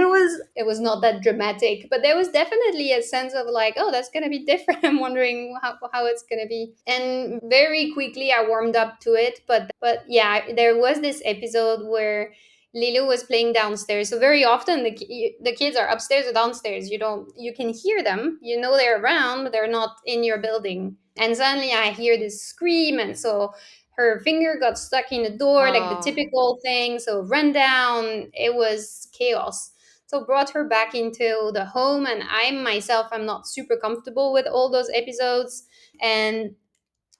Speaker 2: it was not that dramatic, but there was definitely a sense of like, oh, that's going to be different. I'm wondering how it's going to be. And very quickly I warmed up to it. But yeah, there was this episode where Lilo was playing downstairs. So very often the kids are upstairs or downstairs. You can hear them. You know they're around, but they're not in your building. And suddenly I hear this scream, and so her finger got stuck in the door, like the
Speaker 1: Oh,
Speaker 2: typical thing. So run down. It was chaos. So brought her back into the home, and I myself I'm not super comfortable with all those episodes. And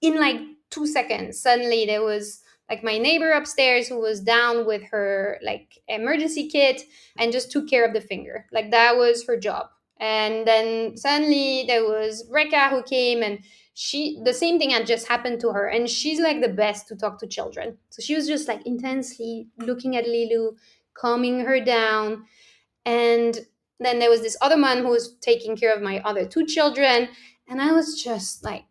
Speaker 2: in like 2 seconds, suddenly there was like my neighbor upstairs who was down with her like emergency kit and just took care of the finger. Like that was her job. And then suddenly there was Reka who came, and the same thing had just happened to her, and she's like the best to talk to children. So she was just like intensely looking at Lilu, calming her down. And then there was this other man who was taking care of my other two children. And I was just like,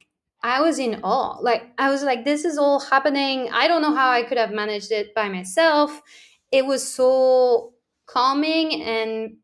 Speaker 2: I was in awe. Like, I was like, this is all happening. I don't know how I could have managed it by myself. It was so calming and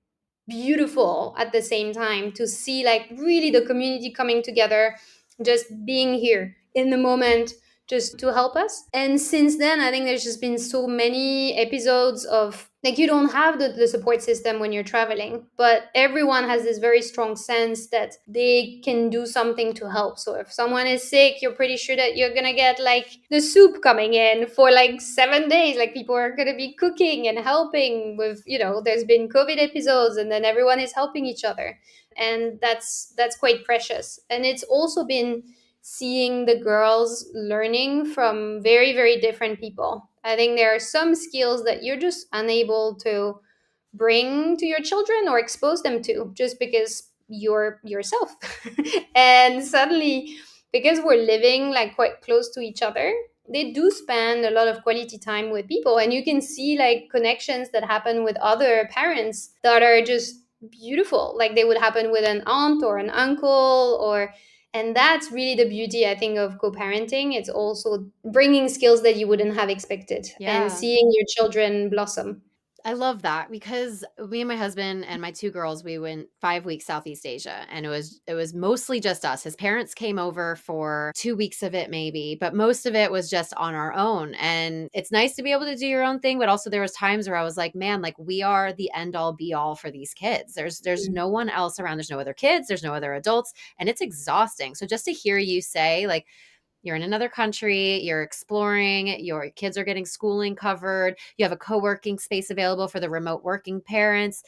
Speaker 2: beautiful at the same time to see, like, really the community coming together, just being here in the moment, just to help us. And since then, I think there's just been so many episodes of like you don't have the support system when you're traveling, but everyone has this very strong sense that they can do something to help. So if someone is sick, you're pretty sure that you're gonna get like the soup coming in for like 7 days. Like people are gonna be cooking and helping with, there's been COVID episodes, and then everyone is helping each other. And that's quite precious. And it's also been seeing the girls learning from very, very different people. I think there are some skills that you're just unable to bring to your children or expose them to just because you're yourself. And suddenly, because we're living like quite close to each other, they do spend a lot of quality time with people, and you can see like connections that happen with other parents that are just beautiful, like they would happen with an aunt or an uncle, or and that's really the beauty, I think, of co-parenting. It's also bringing skills that you wouldn't have expected and
Speaker 1: yeah.
Speaker 2: seeing your children blossom.
Speaker 1: I love that because me and my husband and my two girls, we went 5 weeks Southeast Asia, and it was mostly just us. His parents came over for 2 weeks of it maybe, but most of it was just on our own. And it's nice to be able to do your own thing, but also there was times where I was like, man, like we are the end all be all for these kids. There's no one else around. There's no other kids, there's no other adults, and it's exhausting. So just to hear you say like you're in another country, you're exploring, your kids are getting schooling covered, you have a co-working space available for the remote working parents.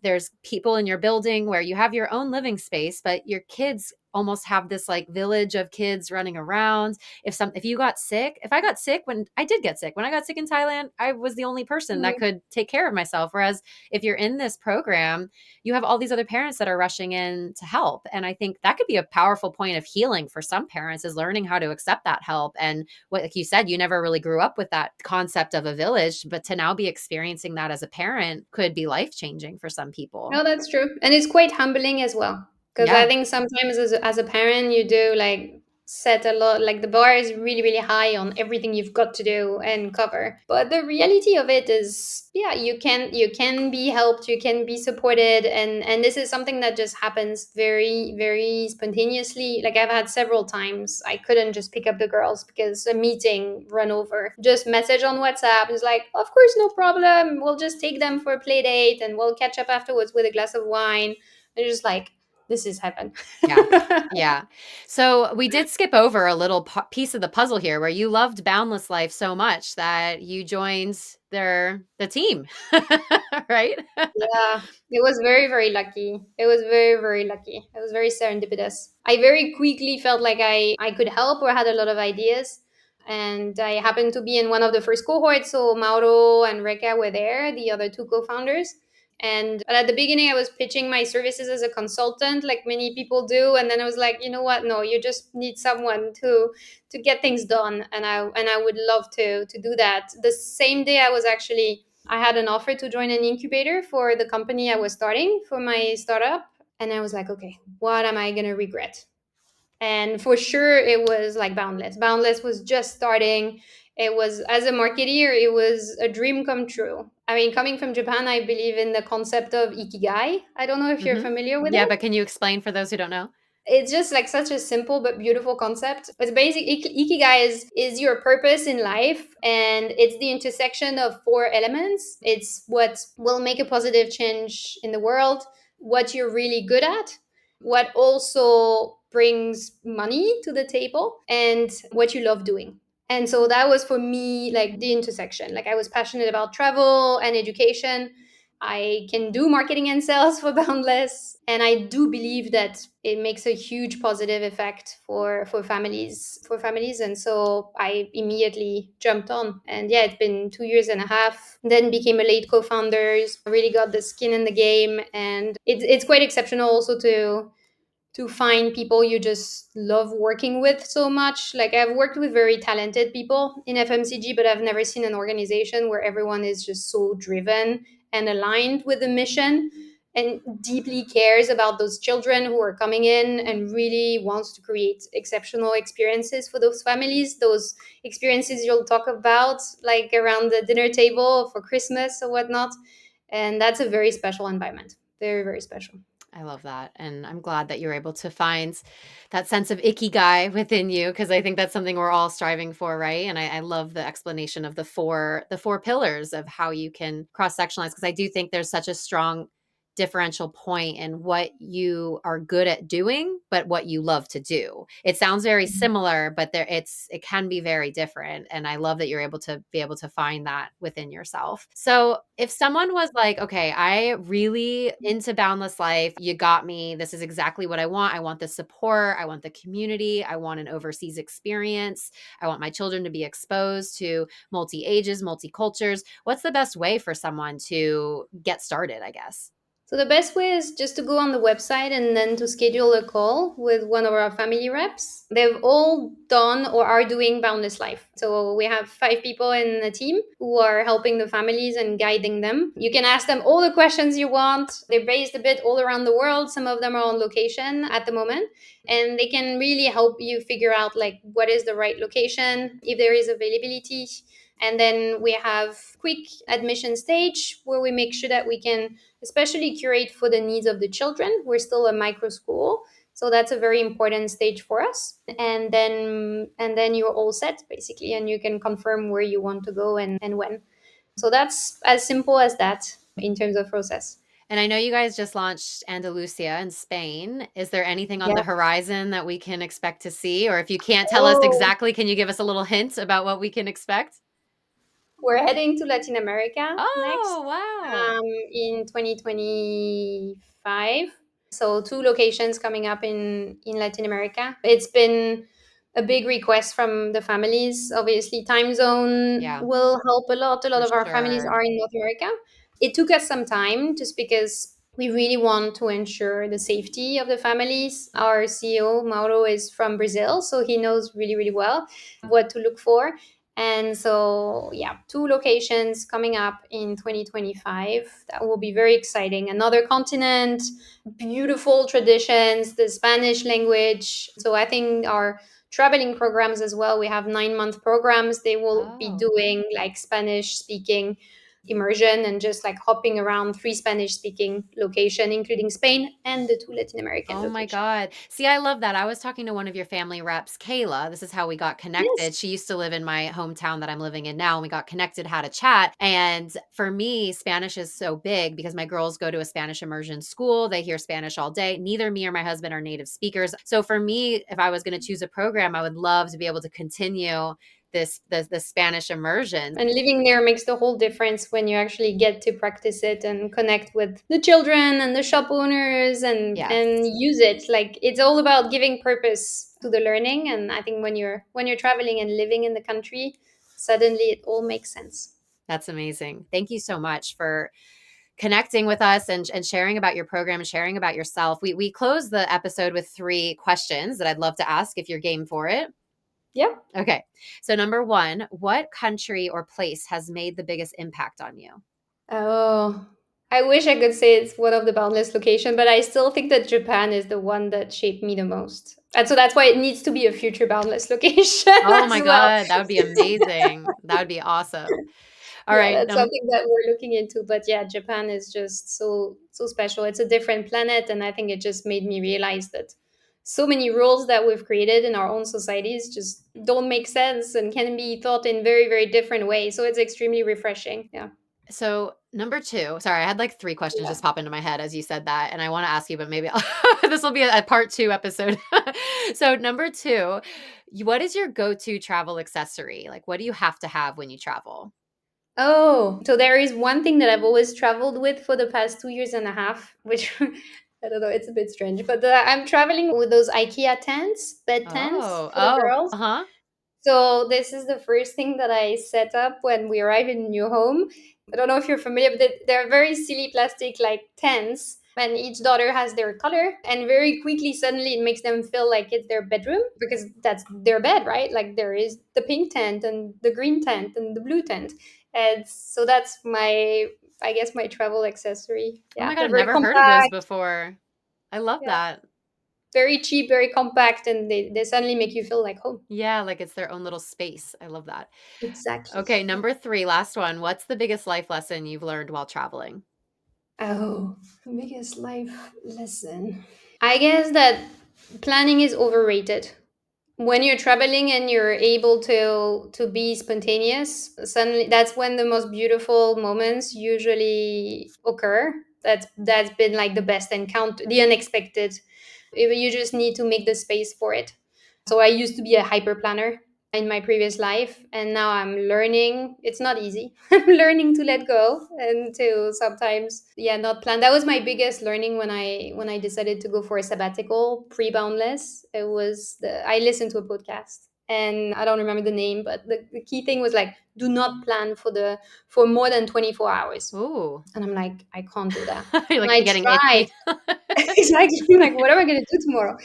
Speaker 1: There's people in your building where you have your own living space, but your kids almost have this like village of kids running around. If you got sick, if I got sick when I did get sick, when I got sick in Thailand, I was the only person that
Speaker 2: Mm.
Speaker 1: could take care of myself. Whereas if you're in this program, you have all these other parents that are rushing in to help. And I think that could be a powerful point of healing for some parents, is learning how to accept that help. And what, like you said, you never really grew up with that concept of a village, but to now be experiencing that as a parent could be life changing for some people.
Speaker 2: No, that's true. And it's quite humbling as well. Because I
Speaker 1: Yeah.
Speaker 2: think sometimes as a parent, you do like set a lot, like the bar is really really high on everything you've got to do and cover. But the reality of it is, yeah, you can be helped, you can be supported, and this is something that just happens very very spontaneously. Like I've had several times I couldn't just pick up the girls because a meeting run over, just message on WhatsApp. It's like, of course, no problem, we'll just take them for a play date and we'll catch up afterwards with a glass of wine. And you're just like, this is heaven.
Speaker 1: Yeah. Yeah. So we did skip over a little piece of the puzzle here where you loved Boundless Life so much that you joined the team, right?
Speaker 2: Yeah, it was very, very lucky. It was very, very lucky. It was very serendipitous. I very quickly felt like I could help or had a lot of ideas. And I happened to be in one of the first cohorts. So Mauro and Reka were there, the other two co founders. And at the beginning, I was pitching my services as a consultant, like many people do. And then I was like, you know what? No, you just need someone to get things done. And I would love to do that. The same day, I had an offer to join an incubator for the company I was starting for my startup. And I was like, okay, what am I going to regret? And for sure, it was like Boundless. Boundless was just starting. It was, as a marketeer, it was a dream come true. I mean, coming from Japan, I believe in the concept of ikigai. I don't know if you're
Speaker 1: Mhm.
Speaker 2: familiar with
Speaker 1: Yeah,
Speaker 2: it.
Speaker 1: but can you explain for those who don't know?
Speaker 2: It's just like such a simple but beautiful concept. It's basic. Ikigai is your purpose in life, and it's the intersection of four elements. It's what will make a positive change in the world, what you're really good at, what also brings money to the table, and what you love doing. And so that was for me like the intersection. Like I was passionate about travel and education. I can do marketing and sales for Boundless, and I do believe that it makes a huge positive effect for families. And so I immediately jumped on, and yeah, it's been 2 years and a half. Then became a late co-founders. Really got the skin in the game, and it's quite exceptional also to find people you just love working with so much. Like I've worked with very talented people in FMCG, but I've never seen an organization where everyone is just so driven and aligned with the mission and deeply cares about those children who are coming in and really wants to create exceptional experiences for those families, those experiences you'll talk about like around the dinner table for Christmas or whatnot. And that's a very special environment. Very, very special.
Speaker 1: I love that, and I'm glad that you're able to find that sense of ikigai within you because I think that's something we're all striving for, right? And I love the explanation of the four pillars of how you can cross-sectionalize because I do think there's such a strong differential point in what you are good at doing, but what you love to do. It sounds very similar, but it can be very different. And I love that you're able to find that within yourself. So if someone was like, okay, I really into Boundless Life, you got me. This is exactly what I want. I want the support. I want the community. I want an overseas experience. I want my children to be exposed to multi ages, multi cultures. What's the best way for someone to get started, I guess?
Speaker 2: So the best way is just to go on the website and then to schedule a call with one of our family reps. They've all done or are doing Boundless Life. So we have 5 people in the team who are helping the families and guiding them. You can ask them all the questions you want. They're based a bit all around the world. Some of them are on location at the moment, and they can really help you figure out like what is the right location, if there is availability. And then we have quick admission stage where we make sure that we can especially curate for the needs of the children. We're still a micro school, so that's a very important stage for us. And then you're all set basically, and you can confirm where you want to go and when. So that's as simple as that in terms of process.
Speaker 1: And I know you guys just launched Andalusia in Spain. Is there anything on
Speaker 2: Yeah.
Speaker 1: the horizon that we can expect to see? Or if you can't tell us
Speaker 2: Oh,
Speaker 1: exactly, can you give us a little hint about what we can expect?
Speaker 2: we're heading to Latin America next
Speaker 1: Oh, wow.
Speaker 2: in 2025. So two locations coming up in Latin America. It's been a big request from the families. Obviously, time zone
Speaker 1: Yeah,
Speaker 2: will help a lot. A lot
Speaker 1: for
Speaker 2: of our families
Speaker 1: sure.
Speaker 2: are in North America. It took us some time just because we really want to ensure the safety of the families. Our CEO, Mauro, is from Brazil, so he knows really, really well what to look for. And so, yeah, 2 locations coming up in 2025. That will be very exciting. Another continent, beautiful traditions, the Spanish language. So, I think our traveling programs as well, we have 9-month programs. They will be
Speaker 1: Oh.
Speaker 2: doing like Spanish speaking immersion and just like hopping around 3 Spanish speaking location, including Spain and the 2 Latin American
Speaker 1: Oh my
Speaker 2: locations.
Speaker 1: God. See, I love that. I was talking to one of your family reps, Kayla. This is how we got
Speaker 2: Yes.
Speaker 1: connected. She used to live in my hometown that I'm living in now, and we got connected, had a chat. And for me, Spanish is so big because my girls go to a Spanish immersion school. They hear Spanish all day. Neither me or my husband are native speakers. So for me, if I was going to choose a program, I would love to be able to continue the Spanish immersion.
Speaker 2: And living there makes the whole difference when you actually get to practice it and connect with the children and the shop owners and
Speaker 1: Yes.
Speaker 2: use it. Like it's all about giving purpose to the learning. And I think when you're traveling and living in the country, suddenly it all makes sense.
Speaker 1: That's amazing. Thank you so much for connecting with us and sharing about your program and sharing about yourself. We close the episode with 3 questions that I'd love to ask if you're game for it.
Speaker 2: Yeah.
Speaker 1: Okay. So number 1, what country or place has made the biggest impact on you?
Speaker 2: Oh, I wish I could say it's one of the boundless location, but I still think that Japan is the one that shaped me the most. And so that's why it needs to be a future boundless location
Speaker 1: Oh
Speaker 2: as
Speaker 1: my
Speaker 2: well.
Speaker 1: God, that would be amazing. That would be awesome. All
Speaker 2: Yeah,
Speaker 1: right.
Speaker 2: that's something that we're looking into. But yeah, Japan is just so special. It's a different planet, and I think it just made me realize that so many rules that we've created in our own societies just don't make sense and can be thought in very, very different ways. So it's extremely refreshing. Yeah.
Speaker 1: So number 2, sorry, I had like 3 questions
Speaker 2: Yeah.
Speaker 1: just pop into my head as you said that, and I want to ask you, but maybe this will be a part 2 episode. So number 2, what is your go-to travel accessory? Like, what do you have to have when you travel?
Speaker 2: Oh, so there is one thing that I've always traveled with for the past 2 years and a half, which I don't know, it's a bit strange, but I'm traveling with those IKEA tents, bed tents
Speaker 1: Oh,
Speaker 2: for the
Speaker 1: oh,
Speaker 2: girls.
Speaker 1: uh-huh.
Speaker 2: So this is the first thing that I set up when we arrive in a new home. I don't know if you're familiar, but they're very silly plastic like tents, and each daughter has their color. And very quickly, suddenly, it makes them feel like it's their bedroom because that's their bed, right? Like there is the pink tent and the green tent and the blue tent, and so that's I guess, my travel accessory.
Speaker 1: Oh my
Speaker 2: Yeah,
Speaker 1: God,
Speaker 2: they're
Speaker 1: I've
Speaker 2: very
Speaker 1: never heard of those
Speaker 2: compact.
Speaker 1: before. I love
Speaker 2: Yeah,
Speaker 1: that.
Speaker 2: very cheap, very compact, and they suddenly make you feel like home.
Speaker 1: Yeah, like it's their own little space. I love that.
Speaker 2: Exactly.
Speaker 1: Okay, number 3, last one. What's the biggest life lesson you've learned while traveling?
Speaker 2: Oh, biggest life lesson. I guess that planning is overrated. When you're traveling and you're able to be spontaneous, suddenly that's when the most beautiful moments usually occur. That's been like the best encounter, the unexpected. You just need to make the space for it. So I used to be a hyper planner in my previous life, and now I'm learning. It's not easy. I'm learning to let go and to sometimes, yeah, not plan. That was my biggest learning when I decided to go for a sabbatical pre-boundless. It was I listened to a podcast, and I don't remember the name, but the key thing was like, do not plan for more than 24 hours.
Speaker 1: Ooh.
Speaker 2: And I'm like, I can't do that.
Speaker 1: You're
Speaker 2: And
Speaker 1: like
Speaker 2: I
Speaker 1: getting
Speaker 2: tried.
Speaker 1: itchy.
Speaker 2: Exactly. Like, what am I going to do tomorrow?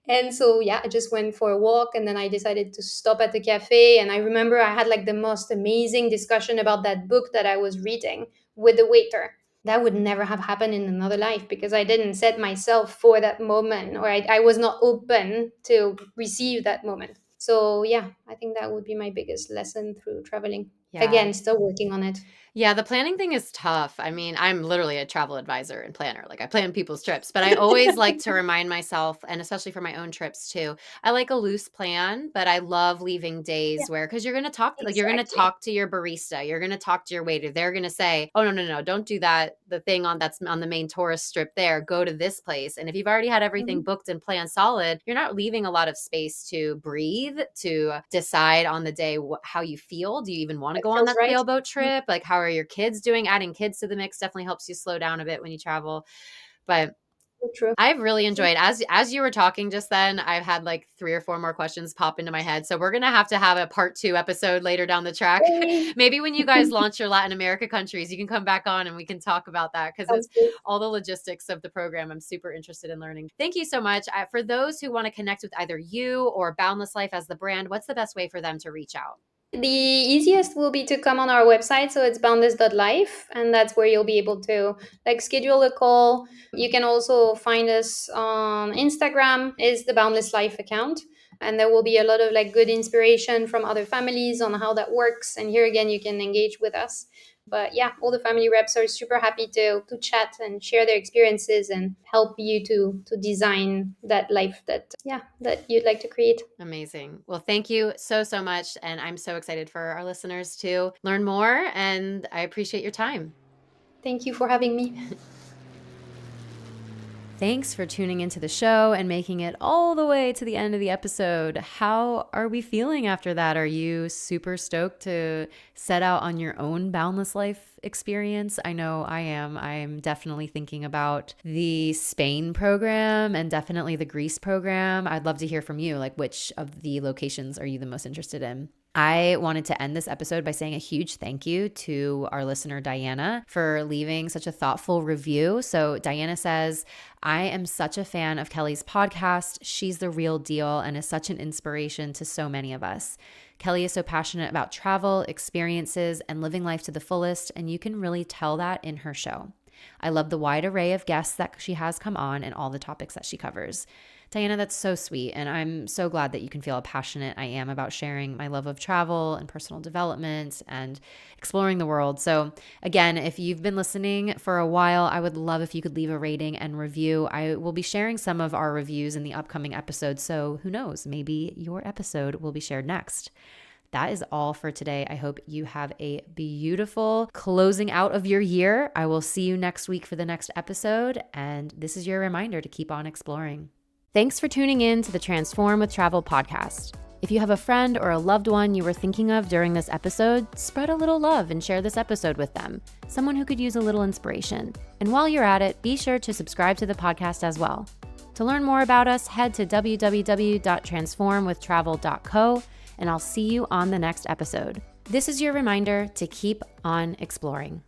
Speaker 2: And so, yeah, I just went for a walk and then I decided to stop at the cafe. And I remember I had like the most amazing discussion about that book that I was reading with the waiter. That would never have happened in another life because I didn't set myself for that moment, or I was not open to receive that moment. So, yeah, I think that would be my biggest lesson through traveling.
Speaker 1: Yeah.
Speaker 2: Again, still working on it.
Speaker 1: Yeah, the planning thing is tough. I mean, I'm literally a travel advisor and planner. Like I plan people's trips, but I always like to remind myself, and especially for my own trips too, I like a loose plan, but I love leaving
Speaker 2: Yeah,
Speaker 1: days where because you're gonna talk like you're gonna
Speaker 2: exactly.
Speaker 1: talk to your barista, you're gonna talk to your waiter. They're gonna say, "Oh no, don't do that. The thing on that's on the main tourist strip there. Go to this place." And if you've already had everything
Speaker 2: Mhm.
Speaker 1: booked and planned solid, you're not leaving a lot of space to breathe, to decide on the day how you feel. Do you even want to
Speaker 2: It
Speaker 1: go on
Speaker 2: feels
Speaker 1: that
Speaker 2: right.
Speaker 1: sailboat trip? Like, how are your kids doing? Adding kids to the mix definitely helps you slow down a bit when you travel. But
Speaker 2: So true.
Speaker 1: I've really
Speaker 2: So
Speaker 1: enjoyed as you were talking just then, I've had like 3 or 4 more questions pop into my head. So we're going to have a part 2 episode later down the track.
Speaker 2: yay.
Speaker 1: Maybe when you guys launch your Latin America countries, you can come back on and we can talk about that because it's
Speaker 2: Sounds good.
Speaker 1: all the logistics of the program. I'm super interested in learning. Thank you so much. For those who want to connect with either you or Boundless Life as the brand, what's the best way for them to reach out?
Speaker 2: The easiest will be to come on our website. So it's boundless.life, and that's where you'll be able to like schedule a call. You can also find us on Instagram, is the Boundless Life account. And there will be a lot of like good inspiration from other families on how that works. And here again, you can engage with us. But yeah, all the family reps are super happy to chat and share their experiences and help you to design that life that you'd like to create.
Speaker 1: Amazing. Well, thank you so, so much. And I'm so excited for our listeners to learn more. And I appreciate your time.
Speaker 2: Thank you for having me.
Speaker 1: Thanks for tuning into the show and making it all the way to the end of the episode. How are we feeling after that? Are you super stoked to set out on your own Boundless Life experience? I know I am. I'm definitely thinking about the Spain program and definitely the Greece program. I'd love to hear from you. Like, which of the locations are you the most interested in? I wanted to end this episode by saying a huge thank you to our listener, Diana, for leaving such a thoughtful review. So Diana says, I am such a fan of Kelly's podcast. She's the real deal and is such an inspiration to so many of us. Kelly is so passionate about travel, experiences, and living life to the fullest, and you can really tell that in her show. I love the wide array of guests that she has come on and all the topics that she covers. Diana, that's so sweet. And I'm so glad that you can feel how passionate I am about sharing my love of travel and personal development and exploring the world. So again, if you've been listening for a while, I would love if you could leave a rating and review. I will be sharing some of our reviews in the upcoming episodes. So who knows, maybe your episode will be shared next. That is all for today. I hope you have a beautiful closing out of your year. I will see you next week for the next episode. And this is your reminder to keep on exploring. Thanks for tuning in to the Transform with Travel podcast. If you have a friend or a loved one you were thinking of during this episode, spread a little love and share this episode with them, someone who could use a little inspiration. And while you're at it, be sure to subscribe to the podcast as well. To learn more about us, head to www.transformwithtravel.co, and I'll see you on the next episode. This is your reminder to keep on exploring.